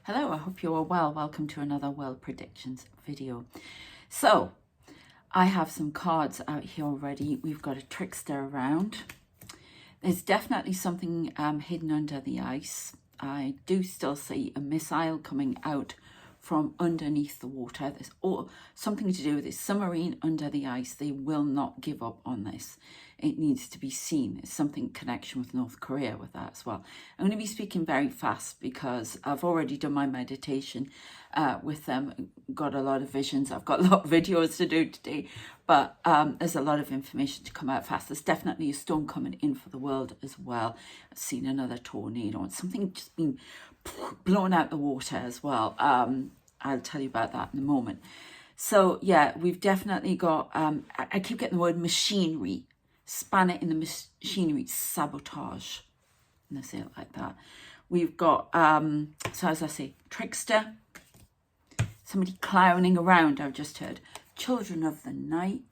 Hello, I hope you are well. Welcome to another World Predictions video. So, I have some cards out here already. We've got a trickster around. There's definitely something hidden under the ice. I do still see a missile coming out from underneath the water. There's something to do with this submarine under the ice. They will not give up on this. It needs to be seen. There's something connection with North Korea with that as well. I'm going to be speaking very fast because I've already done my meditation with them. Got a lot of visions. I've got a lot of videos to do today, but there's a lot of information to come out fast. There's definitely a storm coming in for the world as well. I've seen another tornado and something just being blown out the water as well. I'll tell you about that in a moment. So yeah, we've definitely got, I keep getting the word machinery, spanner in the machinery, sabotage, and I say it like that. We've got, so as I say, trickster, somebody clowning around, I've just heard, children of the night.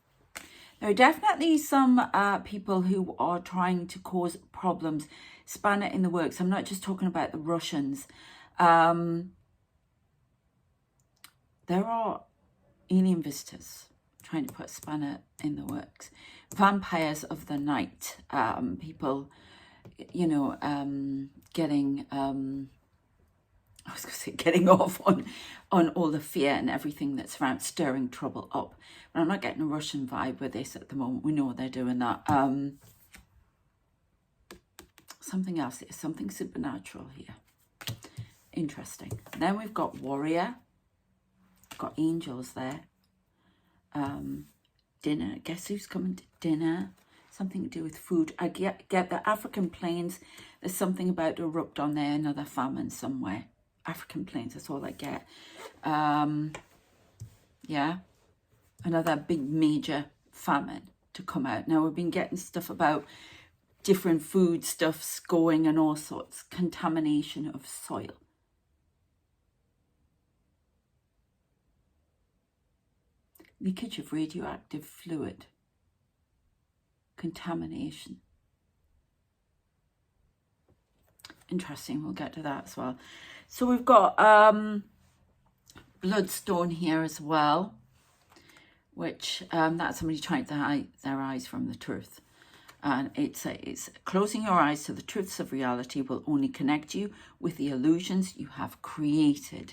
There are definitely some people who are trying to cause problems, spanner in the works. I'm not just talking about the Russians. There are alien visitors trying to put a spanner in the works. Vampires of the night, people, you know, getting, I was going to say getting off on all the fear and everything that's around, stirring trouble up. But I'm not getting a Russian vibe with this at the moment. We know they're doing that. Something else here, something supernatural here. Interesting. Then we've got warrior. Got angels there. Dinner. Guess who's coming to dinner? Something to do with food. I get the African plains. There's something about to erupt on there. Another famine somewhere. African plains. That's all I get. Yeah. Another big major famine to come out. Now we've been getting stuff about different foodstuffs going and all sorts. Contamination of soil. Leakage of radioactive fluid, contamination. Interesting, we'll get to that as well. So we've got bloodstone here as well, which that's somebody trying to hide their eyes from the truth. And it's closing your eyes to the truths of reality will only connect you with the illusions you have created.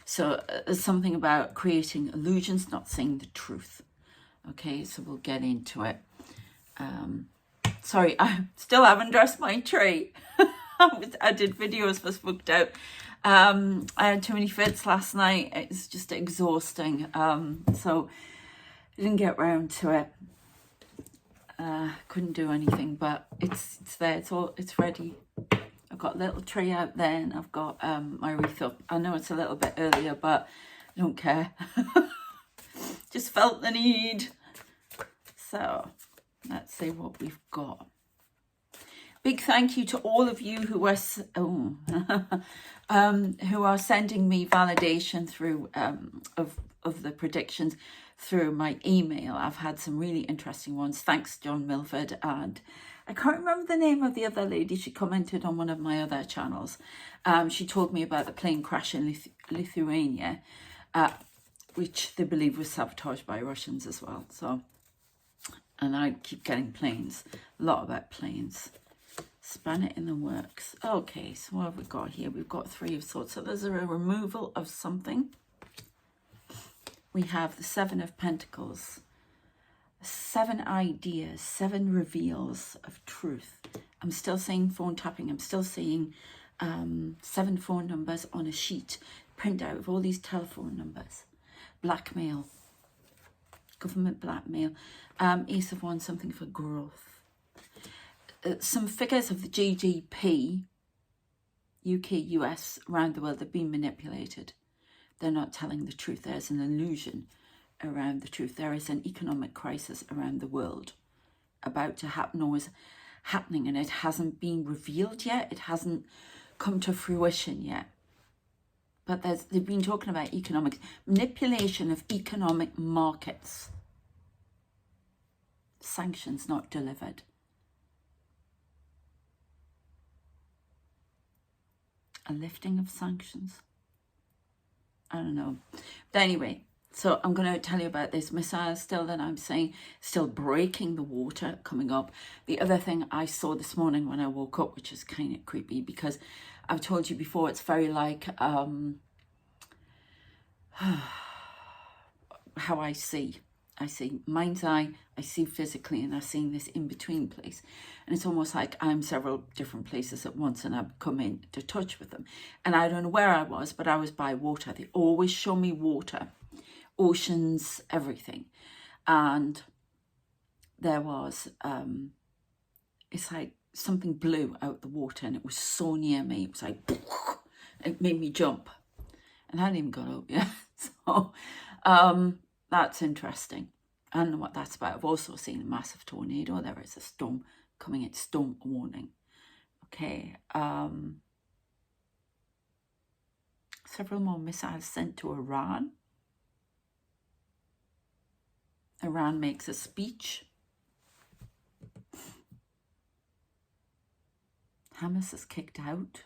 So there's something about creating illusions, not saying the truth. Okay, so we'll get into it. Sorry, I still haven't dressed my tree. I did videos for Spooked Out. I had too many fits last night. It's just exhausting. So I didn't get round to it. Couldn't do anything, but it's there. It's ready. I've got a little tree out there and I've got my wreath up. I know it's a little bit earlier, but I don't care. Just felt the need. So let's see what we've got. Big thank you to all of you who are who are sending me validation through of the predictions through my email. I've had some really interesting ones. Thanks, John Milford, and I can't remember the name of the other lady. She commented on one of my other channels. She told me about the plane crash in Lithuania, which they believe was sabotaged by Russians as well. So, and I keep getting planes. A lot about planes. Span it in the works. Okay, so what have we got here? We've got Three of Swords. So there's a removal of something. We have the Seven of Pentacles. 7 ideas, 7 reveals of truth. I'm still saying phone tapping. I'm still saying 7 phone numbers on a sheet. Print out of all these telephone numbers. Blackmail. Government blackmail. Ace of Wands, something for growth. Some figures of the GDP, UK, US, around the world, have been manipulated. They're not telling the truth. There's an illusion around the truth. There is an economic crisis around the world about to happen or is happening, and it hasn't been revealed yet. It hasn't come to fruition yet. But they've been talking about economics, manipulation of economic markets. Sanctions not delivered. A lifting of sanctions. I don't know. But anyway, so I'm going to tell you about this missile still that I'm saying, still breaking the water coming up. The other thing I saw this morning when I woke up, which is kind of creepy, because I've told you before, it's very like how I see. I see mind's eye, I see physically, and I see this in-between place. And it's almost like I'm several different places at once and I've come into touch with them. And I don't know where I was, but I was by water. They always show me water, oceans, everything. And there was, it's like something blew out the water and it was so near me. It was like, it made me jump. And I hadn't even got up yet. So, that's interesting. I don't know what that's about. I've also seen a massive tornado. There is a storm coming in, storm warning. Okay. Several more missiles sent to Iran. Iran makes a speech. Hamas is kicked out.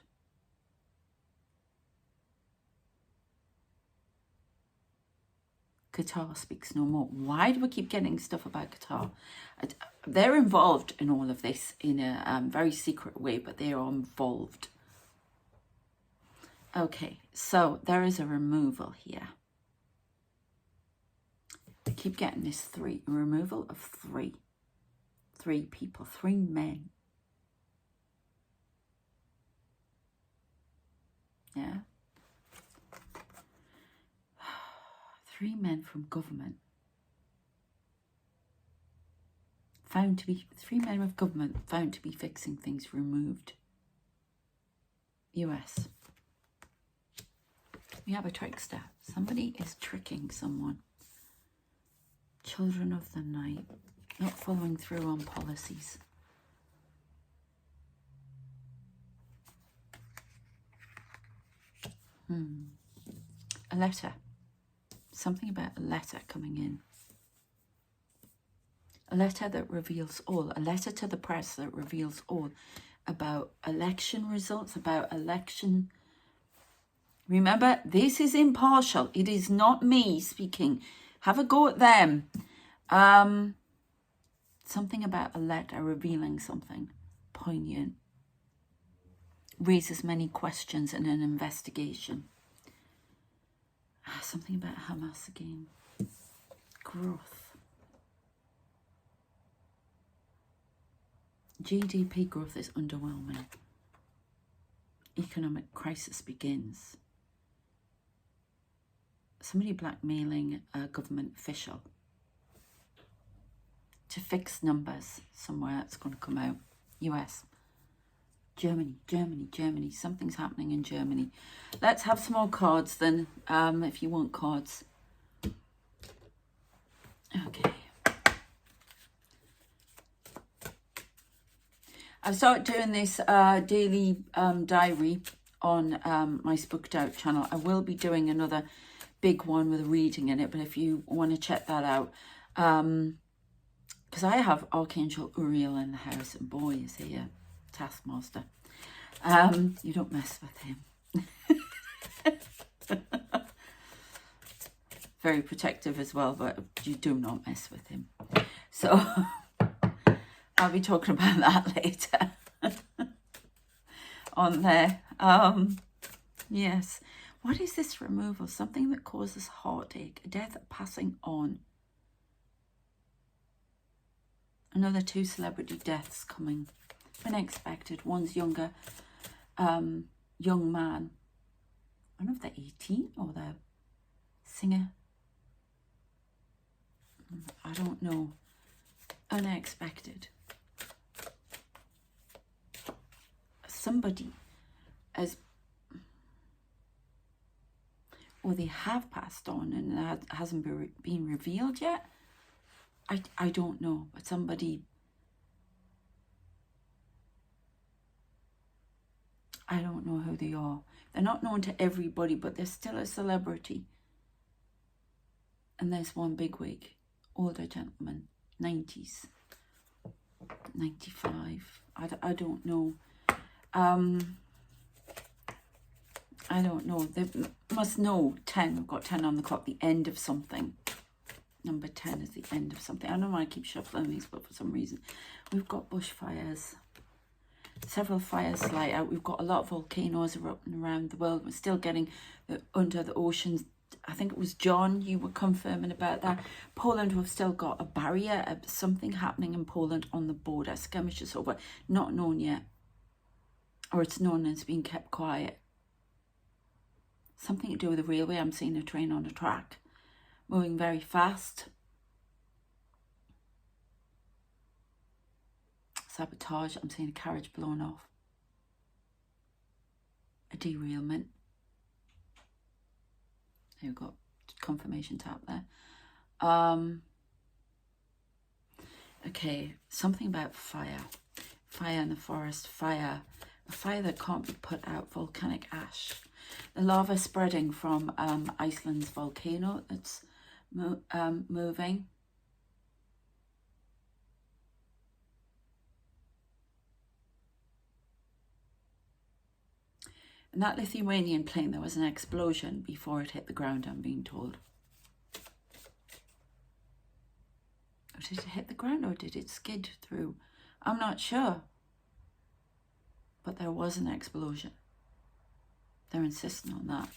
Qatar speaks no more. Why do we keep getting stuff about Qatar? They're involved in all of this in a very secret way, but they are involved. Okay, so there is a removal here. I keep getting this a removal of three people, 3 men. Yeah. 3 men from government. Found to be 3 men of government found to be fixing things removed. US. We have a trickster. Somebody is tricking someone. Children of the night. Not following through on policies. A letter. Something about a letter coming in. A letter that reveals all. A letter to the press that reveals all about election results, about election. Remember, this is impartial. It is not me speaking. Have a go at them. Something about a letter revealing something poignant. Raises many questions in an investigation. Something about Hamas again. Growth. GDP growth is underwhelming. Economic crisis begins. Somebody blackmailing a government official to fix numbers somewhere. That's going to come out. US. Germany. Something's happening in Germany. Let's have some more cards then, if you want cards. Okay. I've started doing this daily diary on my Spooked Out channel. I will be doing another big one with reading in it, but if you want to check that out, because I have Archangel Uriel in the house, and boy is he a taskmaster. You don't mess with him. Very protective as well, but you do not mess with him. So I'll be talking about that later on there. Yes. What is this removal? Something that causes heartache. A death passing on. Another 2 celebrity deaths coming. Unexpected. One's younger, young man. I don't know if they're 18 or they're singer. I don't know. Unexpected. Somebody has, or they have passed on and that hasn't been revealed yet. I don't know, but somebody, I don't know who they are. They're not known to everybody, but they're still a celebrity. And there's one bigwig, older gentleman, 90s, 95. I don't know. I don't know. They must know 10. We've got 10 on the clock, the end of something. Number 10 is the end of something. I don't know why I keep shuffling these, but for some reason. We've got bushfires. Several fires light out. We've got a lot of volcanoes erupting around the world. We're still getting under the oceans. I think it was John, you were confirming about that. Poland, we've still got a barrier, something happening in Poland on the border. Skirmishes over, not known yet. Or it's known and it's been kept quiet. Something to do with the railway. I'm seeing a train on a track, moving very fast. Sabotage, I'm seeing a carriage blown off. A derailment. There we go, confirmation tap there. Okay, something about fire. Fire in the forest, fire. A fire that can't be put out, volcanic ash. The lava spreading from Iceland's volcano that's moving. In that Lithuanian plane, there was an explosion before it hit the ground, I'm being told. Or did it hit the ground or did it skid through? I'm not sure. But there was an explosion. They're insisting on that.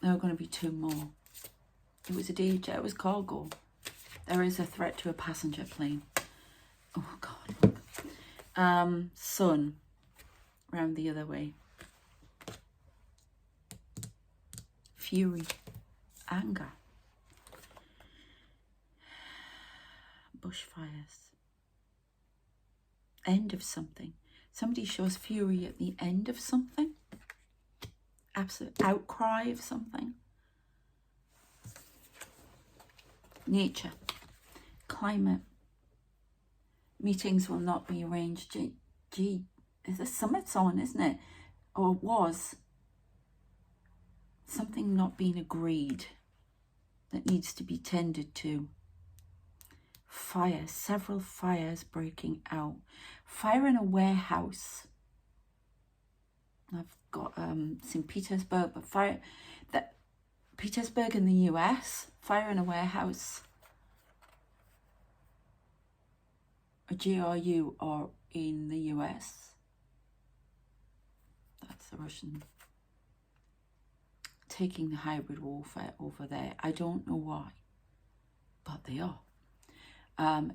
There are going to be 2 more. It was a DJ, it was cargo. There is a threat to a passenger plane. Oh God, look. Sun, round the other way. Fury, anger, bushfires, end of something. Somebody shows fury at the end of something. Absolute outcry of something. Nature, climate. Meetings will not be arranged. Gee, the summit's on, isn't it? Or was. Something not being agreed that needs to be tended to. Fire, several fires breaking out. Fire in a warehouse. I've got St. Petersburg, but fire, that Petersburg in the US, fire in a warehouse. A GRU or in the US. That's the Russian. Taking the hybrid warfare over there. I don't know why, but they are.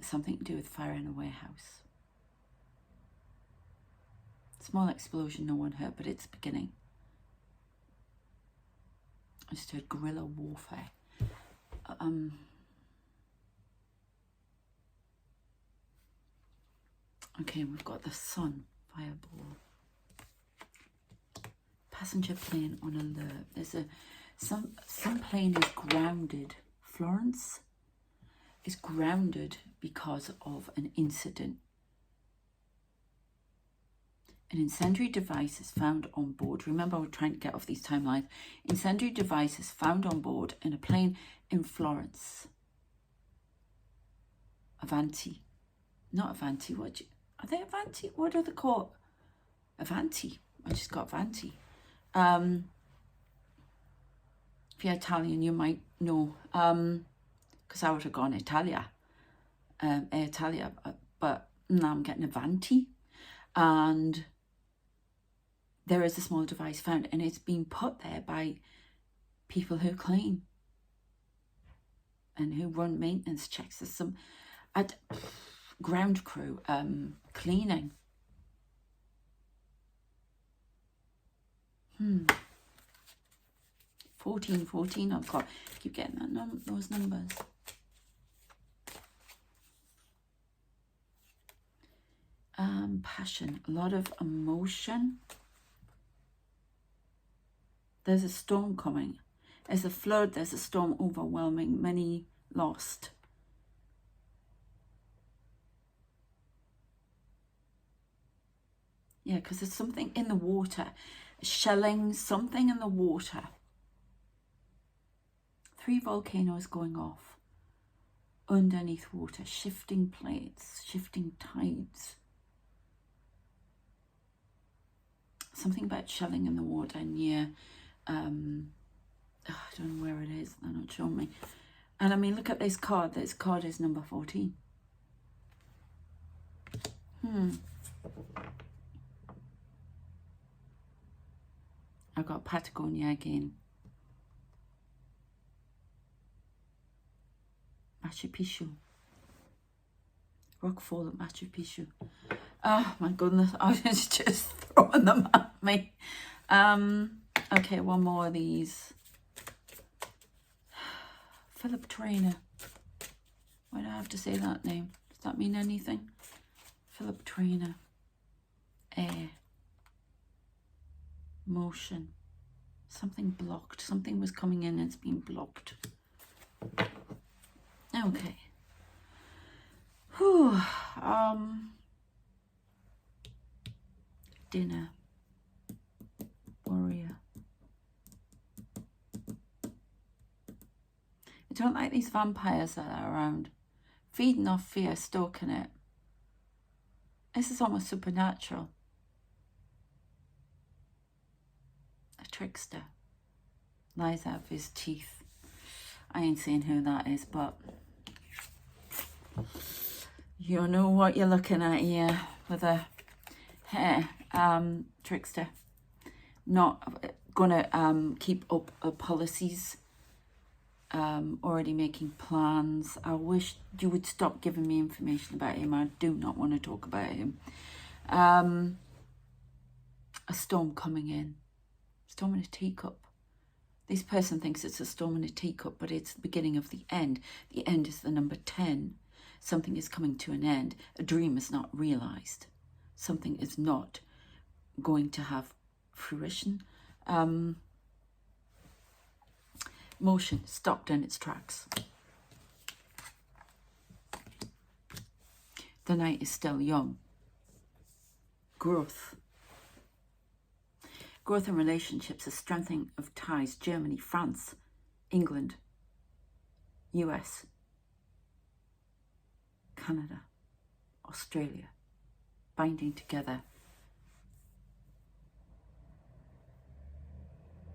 Something to do with fire in a warehouse. Small explosion, no one hurt, but it's beginning. I just heard guerrilla warfare. Okay, we've got the sun, fireball. Passenger plane on alert. There's some plane is grounded. Florence is grounded because of an incident. An incendiary device is found on board. Remember, we're trying to get off these timelines. Incendiary device is found on board in a plane in Florence. Avanti. Not Avanti. Are they Avanti? What are they called? Avanti. I just got Avanti. If you're Italian, you might know, because I would have gone Italia, Italia, but now I'm getting Avanti, and there is a small device found, and it's been put there by people who clean and who run maintenance checks. There's some ground crew cleaning. 14, I've got, keep getting those numbers. Passion, a lot of emotion. There's a storm coming. There's a flood, there's a storm overwhelming, many lost. Yeah, because there's something in the water. Shelling, something in the water. 3 volcanoes going off underneath water, shifting plates, shifting tides. Something about shelling in the water near, I don't know where it is, they're not showing me. And I mean, look at this card. This card is number 14. I got Patagonia again. Machu Picchu. Rockfall at Machu Picchu. Oh my goodness, I was just throwing them at me. Okay, one more of these. Philip Trainer. Why do I have to say that name? Does that mean anything? Philip Trainer. Air. Motion. Something blocked. Something was coming in and it's been blocked. Okay. Whew. Dinner. Warrior. I don't like these vampires that are around. Feeding off fear, stoking it. This is almost supernatural. A trickster. Lies out of his teeth. I ain't saying who that is, but you know what you're looking at here with a hair trickster. Not gonna keep up policies. Already making plans. I wish you would stop giving me information about him. I do not want to talk about him. A storm coming in. Storm in a teacup. This person thinks it's a storm in a teacup, but it's the beginning of the end. The end is the number 10. Something is coming to an end. A dream is not realized. Something is not going to have fruition. Motion stopped in its tracks. The night is still young. Growth. Growth in relationships, a strengthening of ties. Germany, France, England, US, Canada, Australia, binding together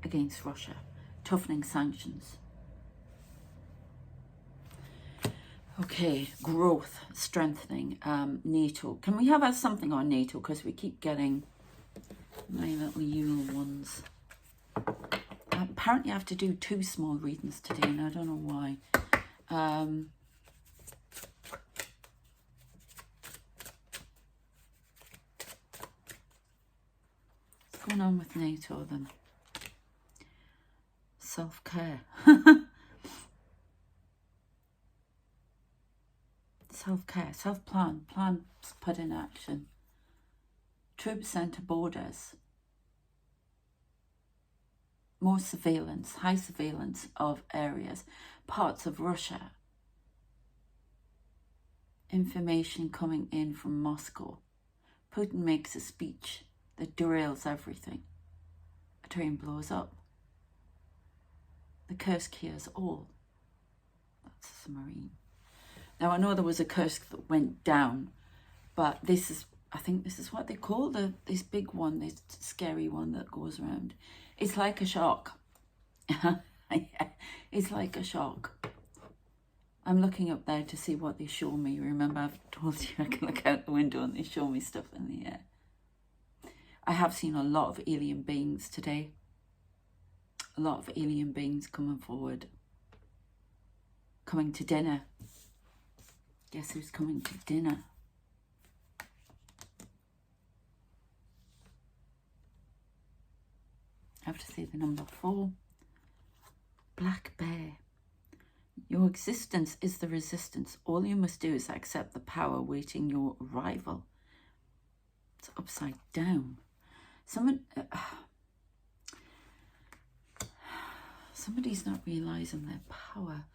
against Russia. Toughening sanctions. Okay, growth, strengthening, NATO. Can we have something on NATO? Because we keep getting my little Yule ones. Apparently I have to do 2 small readings today, and I don't know why. What's going on with NATO then? Self-care. Self-care, self-plan, plans put in action. Troops sent to borders. More surveillance, high surveillance of areas, parts of Russia. Information coming in from Moscow. Putin makes a speech that derails everything. A train blows up. The curse cures all. That's a submarine. Now I know there was a curse that went down, but this is, I think this is what they call this big one, this scary one that goes around. It's like a shark. It's like a shark. I'm looking up there to see what they show me. Remember, I've told you I can look out the window and they show me stuff in the air. I have seen a lot of alien beings today. A lot of alien beings coming forward. Coming to dinner. Guess who's coming to dinner? I have to say the number 4. Black bear. Your existence is the resistance. All you must do is accept the power waiting your arrival. It's upside down. Somebody's not realising their power,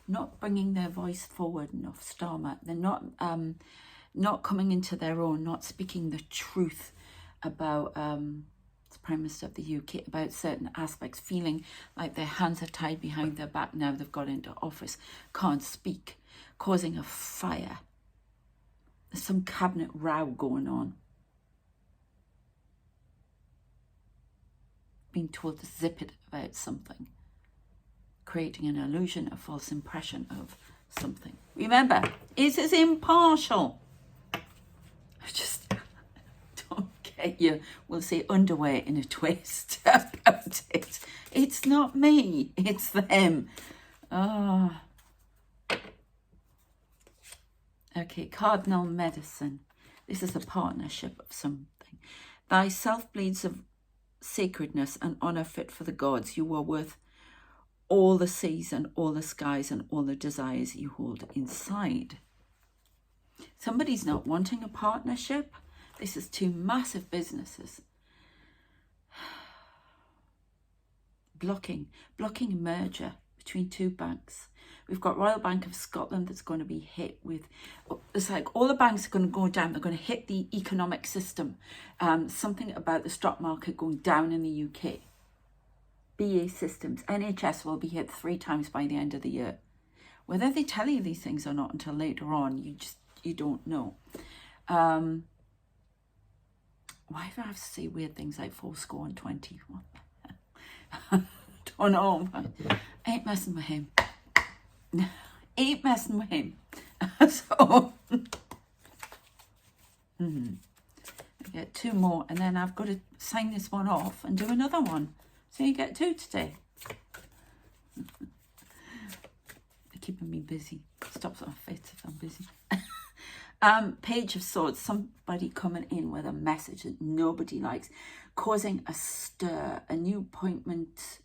not bringing their voice forward enough, Starmat. They're not coming into their own, not speaking the truth about the Prime Minister of the UK, about certain aspects, feeling like their hands are tied behind their back now they've got into office, can't speak, causing a fire. There's some cabinet row going on. being told to zip it about something, creating an illusion, a false impression of something. Remember, it is impartial. I just don't get you. We'll say underwear in a twist about it. It's not me, it's them. Oh. Okay, cardinal medicine. This is a partnership of something. Thy self bleeds of sacredness and honour fit for the gods. You are worth all the seas and all the skies and all the desires you hold inside. Somebody's not wanting a partnership. This is two massive businesses. Blocking a merger between two banks. We've got Royal Bank of Scotland that's going to be hit with, it's like all the banks are going to go down. They're going to hit the economic system. Something about the stock market going down in the UK. BA Systems, NHS will be hit 3 times by the end of the year. Whether they tell you these things or not until later on, you don't know. Why do I have to say weird things like 421? Don't know. Ain't messing with him. Ain't messing with him. So I get 2 more, and then I've got to sign this one off and do another one. So you get 2 today. They're keeping me busy. Stops off fit if I'm busy. Page of Swords. Somebody coming in with a message that nobody likes, causing a stir. A new appointment.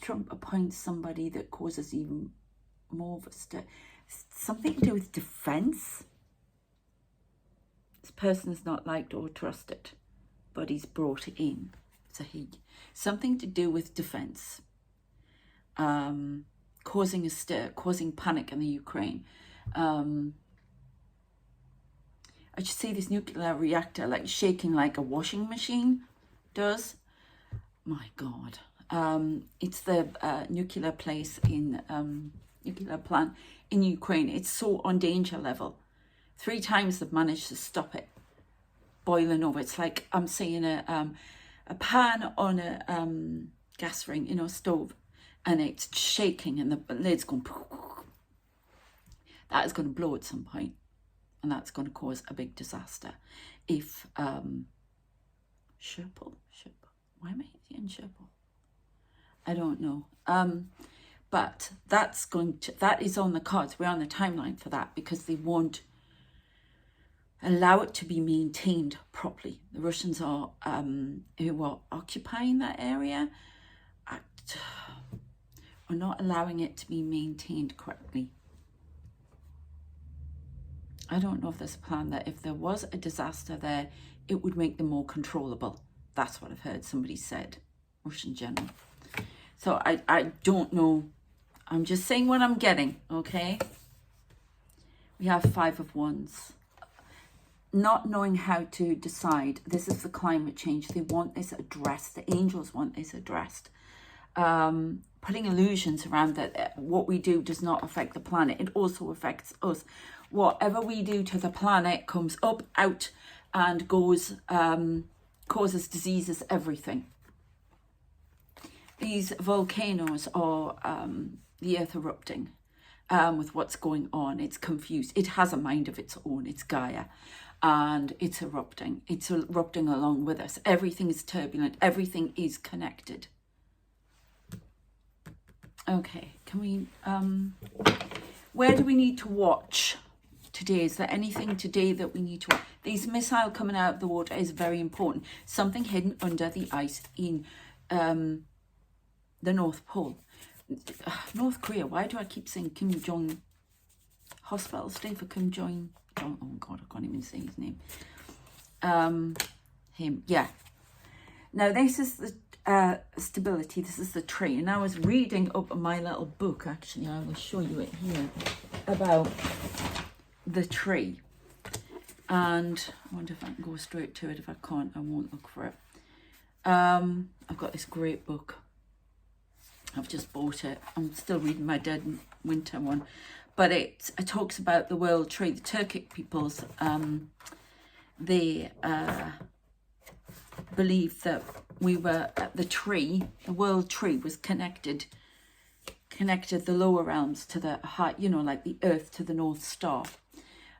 Trump appoints somebody that causes even more of a stir. Something to do with defense. This person is not liked or trusted, but he's brought in. It's a he. Something to do with defense. Causing a stir, causing panic in the Ukraine. I just see this nuclear reactor like shaking like a washing machine does. My God. It's the nuclear place in nuclear plant in Ukraine. It's so on danger level. 3 times they've managed to stop it boiling over. It's like I'm seeing a pan on a gas ring, stove, and it's shaking and the lid's going. That is going to blow at some point, and that's going to cause a big disaster. If Sherpel, why am I hitting Sherpel? I don't know. But that is on the cards. We're on the timeline for that because they won't allow it to be maintained properly. The Russians are who are occupying that area are not allowing it to be maintained correctly. I don't know if there's a plan that if there was a disaster there, it would make them more controllable. That's what I've heard somebody said, Russian general. So I don't know. I'm just saying what I'm getting, okay? We have 5 of Wands. Not knowing how to decide. This is the climate change. They want this addressed. The angels want this addressed. Putting illusions around that what we do does not affect the planet. It also affects us. Whatever we do to the planet comes up, out, and goes, causes diseases, everything. These volcanoes are the earth erupting with what's going on. It's confused. It has a mind of its own. It's Gaia. And it's erupting. It's erupting along with us. Everything is turbulent. Everything is connected. Okay, can we... where do we need to watch today? Is there anything today that we need to watch? These missile coming out of the water is very important. Something hidden under the ice in... the North Pole. North Korea, why do I keep saying Kim Jong? Hospital stay for Kim Jong. Oh God, I can't even say his name. Him, yeah. Now this is the stability. This is the tree. And I was reading up my little book. Actually, I will show you it here about the tree. And I wonder if I can go straight to it. If I can't, I won't look for it. I've got this great book. I've just bought it. I'm still reading my Dead Winter one. But it talks about the world tree. The Turkic peoples, they believe that we were at the tree, the world tree was connected the lower realms to the high, you know, like the earth to the North Star.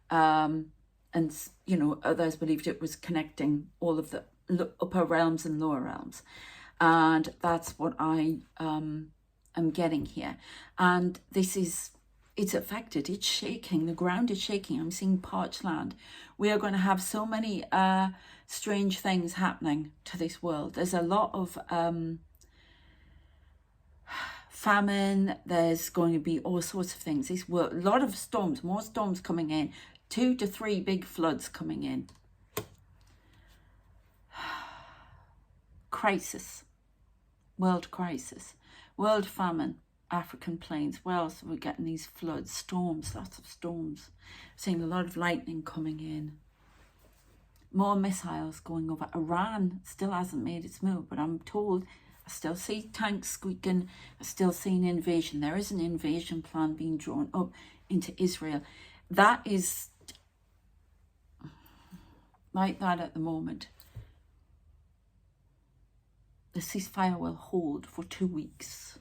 And, you know, others believed it was connecting all of the upper realms and lower realms. And that's what I am getting here. And this is, it's affected, it's shaking, the ground is shaking. I'm seeing parched land. We are going to have so many strange things happening to this world. There's a lot of famine, there's going to be all sorts of things. This world, a lot of storms, more storms coming in, 2 to 3 big floods coming in. Crisis, world crisis, world famine, African plains. Where else are we getting these floods, storms, lots of storms. Seeing a lot of lightning coming in. More missiles going over. Iran still hasn't made its move, but I'm told, I still see tanks squeaking. I still see an invasion. There is an invasion plan being drawn up into Israel. That is like that at the moment. The ceasefire will hold for 2 weeks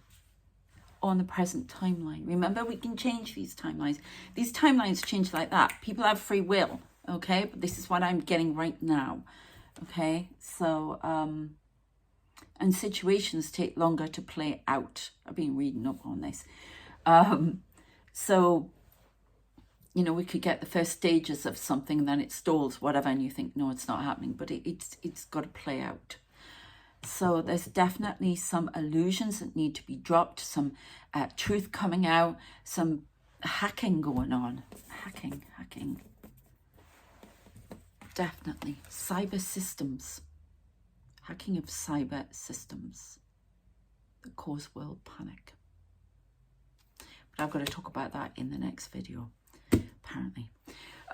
on the present timeline. Remember, we can change these timelines. These timelines change like that. People have free will, okay? But this is what I'm getting right now, okay? So, and situations take longer to play out. I've been reading up on this. So, you know, we could get the first stages of something and then it stalls, whatever, and you think, no, it's not happening, but it's got to play out. So there's definitely some illusions that need to be dropped, some truth coming out, some hacking going on. Hacking. Definitely. Cyber systems. Hacking of cyber systems that cause world panic. But I've got to talk about that in the next video, apparently.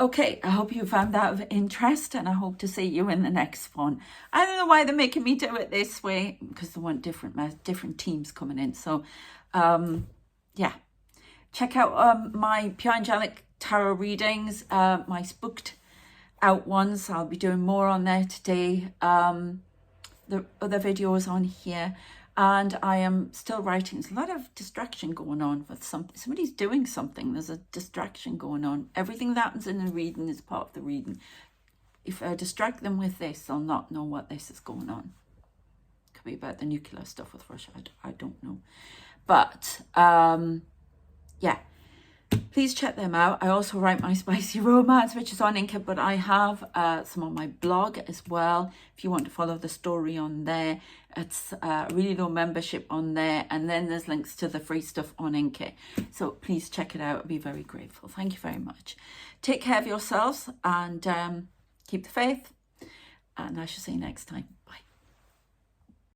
Okay, I hope you found that of interest, and I hope to see you in the next one. I don't know why they're making me do it this way, because they want different teams coming in. So, yeah. Check out my Pure Angelic Tarot readings, my booked out ones. I'll be doing more on there today. The other videos on here. And I am still writing. There's a lot of distraction going on with somebody's doing something. There's a distraction going on. Everything that happens in the reading is part of the reading. If I distract them with this, they'll not know what this is going on. Could be about the nuclear stuff with Russia. I don't know. But, yeah. Please check them out. I also write my spicy romance, which is on Inca, but I have some on my blog as well. If you want to follow the story on there, it's really low membership on there. And then there's links to the free stuff on Inca. So please check it out. I'd be very grateful. Thank you very much. Take care of yourselves and keep the faith. And I shall see you next time. Bye.